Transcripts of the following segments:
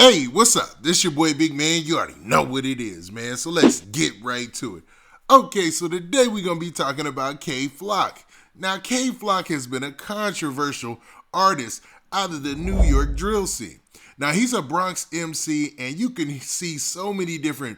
Hey, what's up? This your boy Big Man. You already know what it is, man. So let's get right to it. Okay, so today we're going to be talking about K Flock. Now, K Flock has been a controversial artist out of the New York drill scene. Now, he's a Bronx MC, and you can see so many different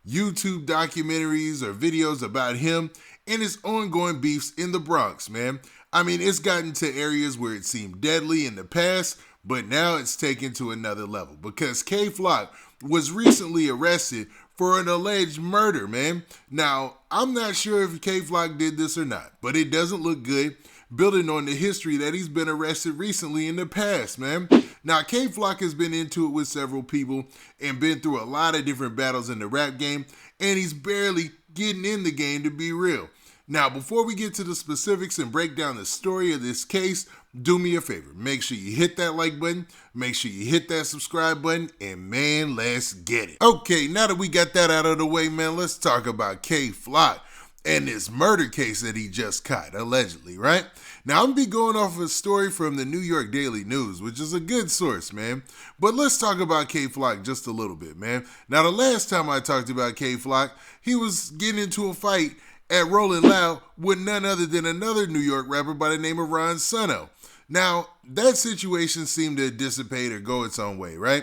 YouTube documentaries or videos about him and his ongoing beefs in the Bronx, man. I mean, it's gotten to areas where it seemed deadly in the past, but now it's taken to another level because K Flock was recently arrested for an alleged murder, man. Now, I'm not sure if K Flock did this or not, but it doesn't look good, building on the history that he's been arrested recently in the past, man. Now, K Flock has been into it with several people and been through a lot of different battles in the rap game, and he's barely getting in the game, to be real. Now, before we get to the specifics and break down the story of this case, do me a favor. Make sure you hit that like button, make sure you hit that subscribe button, and man, let's get it. Okay, now that we got that out of the way, man, let's talk about K Flock and this murder case that he just caught, allegedly, right? Now, I'm going to be going off a story from the New York Daily News, which is a good source, man. But let's talk about K Flock just a little bit, man. Now, the last time I talked about K Flock, he was getting into a fight at Rolling Loud with none other than another New York rapper by the name of Ron Sunno. Now, that situation seemed to dissipate or go its own way, right?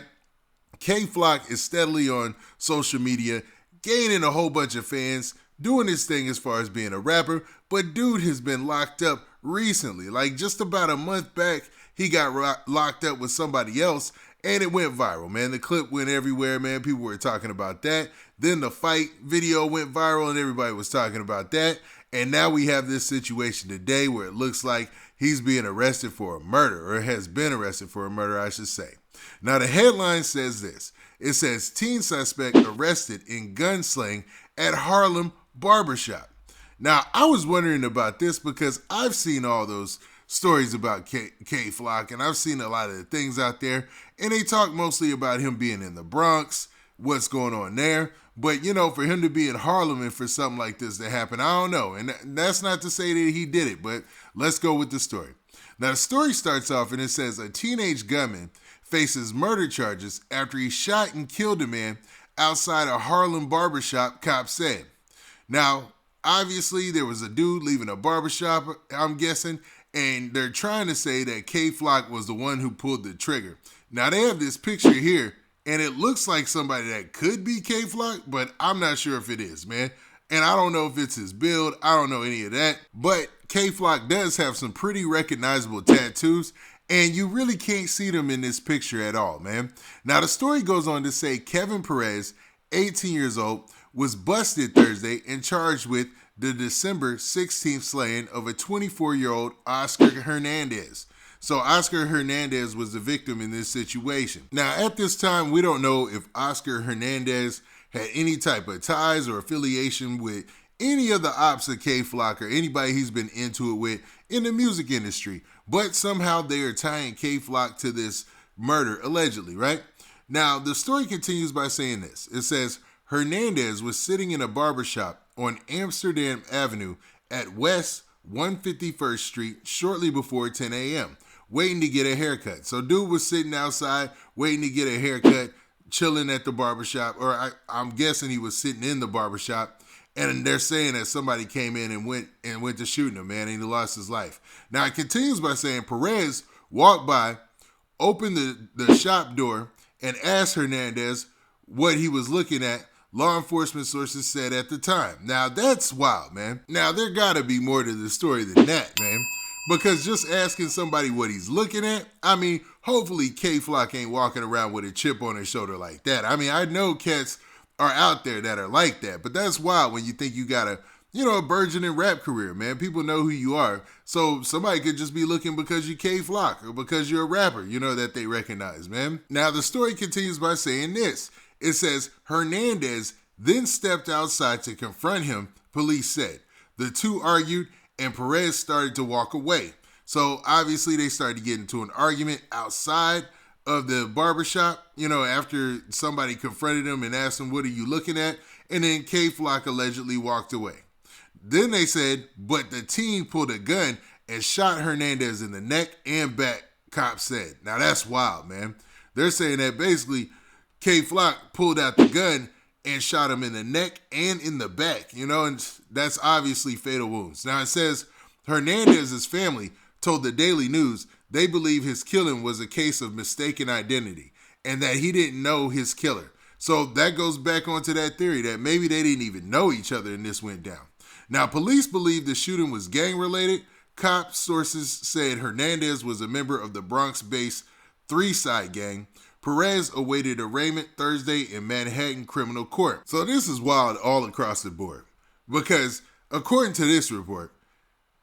K Flock is steadily on social media, gaining a whole bunch of fans, doing his thing as far as being a rapper, but dude has been locked up recently. Like just about a month back, he got locked up with somebody else, and it went viral, man. The clip went everywhere, man. People were talking about that. Then the fight video went viral, and everybody was talking about that. And now we have this situation today where it looks like he's being arrested for a murder, or has been arrested for a murder, I should say. Now, the headline says this. It says, teen suspect arrested in gunsling at Harlem Barbershop. Now, I was wondering about this because I've seen all those stories about K Flock, and I've seen a lot of the things out there, and they talk mostly about him being in the Bronx, what's going on there. But, you know, for him to be in Harlem and for something like this to happen, I don't know. And that's not to say that he did it, but let's go with the story. Now, the story starts off and it says a teenage gunman faces murder charges after he shot and killed a man outside a Harlem Barbershop, cops said. Now, obviously, there was a dude leaving a barbershop, I'm guessing, and they're trying to say that K Flock was the one who pulled the trigger. Now, they have this picture here, and it looks like somebody that could be K Flock, but I'm not sure if it is, man. And I don't know if it's his build. I don't know any of that. But K Flock does have some pretty recognizable tattoos, and you really can't see them in this picture at all, man. Now, the story goes on to say Kevin Perez, 18 years old, was busted Thursday and charged with the December 16th slaying of a 24-year-old Oscar Hernandez. So Oscar Hernandez was the victim in this situation. Now, at this time, we don't know if Oscar Hernandez had any type of ties or affiliation with any of the ops of K Flock or anybody he's been into it with in the music industry. But somehow they are tying K Flock to this murder, allegedly, right? Now, the story continues by saying this. It says, Hernandez was sitting in a barbershop on Amsterdam Avenue at West 151st Street shortly before 10 a.m., waiting to get a haircut. So dude was sitting outside waiting to get a haircut, chilling at the barbershop, or I'm guessing he was sitting in the barbershop, and they're saying that somebody came in and went to shooting him, man, and he lost his life. Now, it continues by saying Perez walked by, opened the shop door, and asked Hernandez what he was looking at, law enforcement sources said at the time. Now, that's wild, man. Now, there gotta be more to the story than that, man. Because just asking somebody what he's looking at, I mean, hopefully K Flock ain't walking around with a chip on his shoulder like that. I mean, I know cats are out there that are like that, but that's wild when you think you got a burgeoning rap career, man. People know who you are. So somebody could just be looking because you K Flock or because you're a rapper, that they recognize, man. Now, the story continues by saying this. It says, Hernandez then stepped outside to confront him, police said. The two argued, and Perez started to walk away. So obviously they started to get into an argument outside of the barbershop, after somebody confronted him and asked him, what are you looking at? And then K Flock allegedly walked away. Then they said, but the teen pulled a gun and shot Hernandez in the neck and back, cops said. Now that's wild, man. They're saying that basically K Flock pulled out the gun and shot him in the neck and in the back, and that's obviously fatal wounds. Now it says Hernandez's family told the Daily News they believe his killing was a case of mistaken identity and that he didn't know his killer. So that goes back onto that theory that maybe they didn't even know each other and this went down. Now, police believe the shooting was gang-related. Cop sources said Hernandez was a member of the Bronx-based Three-Side Gang. Perez awaited arraignment Thursday in Manhattan Criminal Court. So this is wild all across the board because according to this report,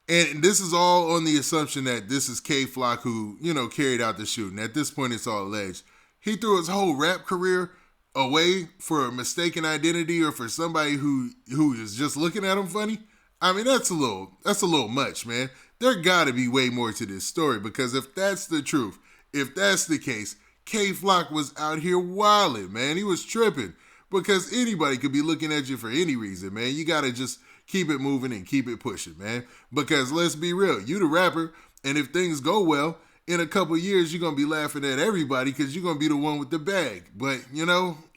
and this is all on the assumption that this is K Flock who, carried out the shooting. At this point, it's all alleged. He threw his whole rap career away for a mistaken identity or for somebody who is just looking at him funny. I mean, that's a little much, man. There gotta be way more to this story because if that's the truth, if that's the case, K Flock was out here wilding, man. He was tripping because anybody could be looking at you for any reason, man. You gotta just keep it moving and keep it pushing, man. Because let's be real, you the rapper, and if things go well, in a couple years, you're going to be laughing at everybody because you're going to be the one with the bag. But,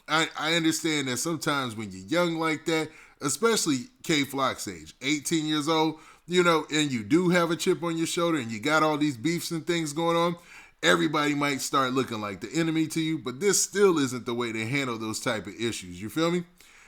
I understand that sometimes when you're young like that, especially K Flock's age, 18 years old, and you do have a chip on your shoulder and you got all these beefs and things going on, everybody might start looking like the enemy to you, but this still isn't the way to handle those type of issues. You feel me?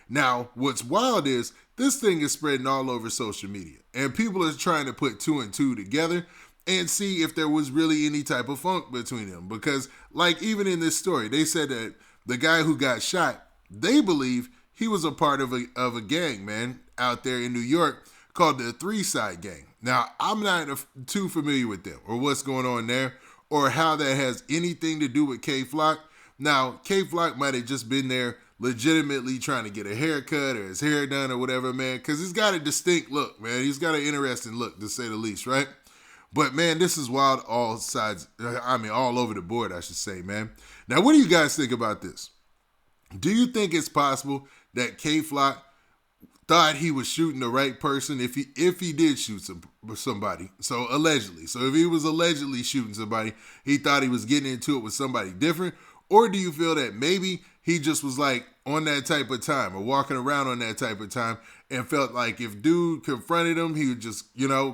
Now, what's wild is this thing is spreading all over social media, and people are trying to put two and two together and see if there was really any type of funk between them. Because, like, even in this story, they said that the guy who got shot, they believe he was a part of a gang, man, out there in New York called the Three-Side Gang. Now, I'm not too familiar with them or what's going on there or how that has anything to do with K Flock. Now, K Flock might have just been there legitimately trying to get a haircut or his hair done or whatever, man, because he's got a distinct look, man. He's got an interesting look, to say the least, right? But, man, this is wild all over the board, I should say, man. Now, what do you guys think about this? Do you think it's possible that K Flock thought he was shooting the right person if he did shoot somebody? So, allegedly. So, if he was allegedly shooting somebody, he thought he was getting into it with somebody different? Or do you feel that maybe he just was like on that type of time or walking around on that type of time and felt like if dude confronted him, he would just,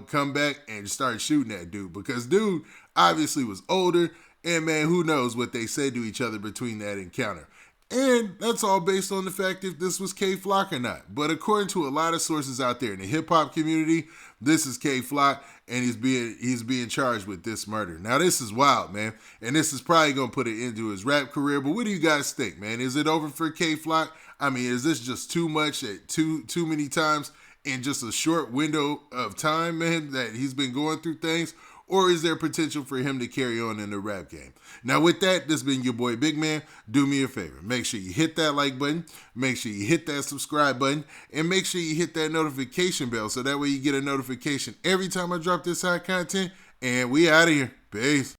come back and start shooting that dude? Because dude obviously was older and, man, who knows what they said to each other between that encounter. And that's all based on the fact if this was K Flock or not. But according to a lot of sources out there in the hip hop community, this is K Flock and he's being charged with this murder. Now this is wild, man. And this is probably gonna put an end to his rap career. But what do you guys think, man? Is it over for K Flock? I mean, is this just too much at too many times in just a short window of time, man, that he's been going through things? Or is there potential for him to carry on in the rap game? Now, with that, this has been your boy Big Man. Do me a favor. Make sure you hit that like button. Make sure you hit that subscribe button. And make sure you hit that notification bell so that way you get a notification every time I drop this hot content. And we out of here. Peace.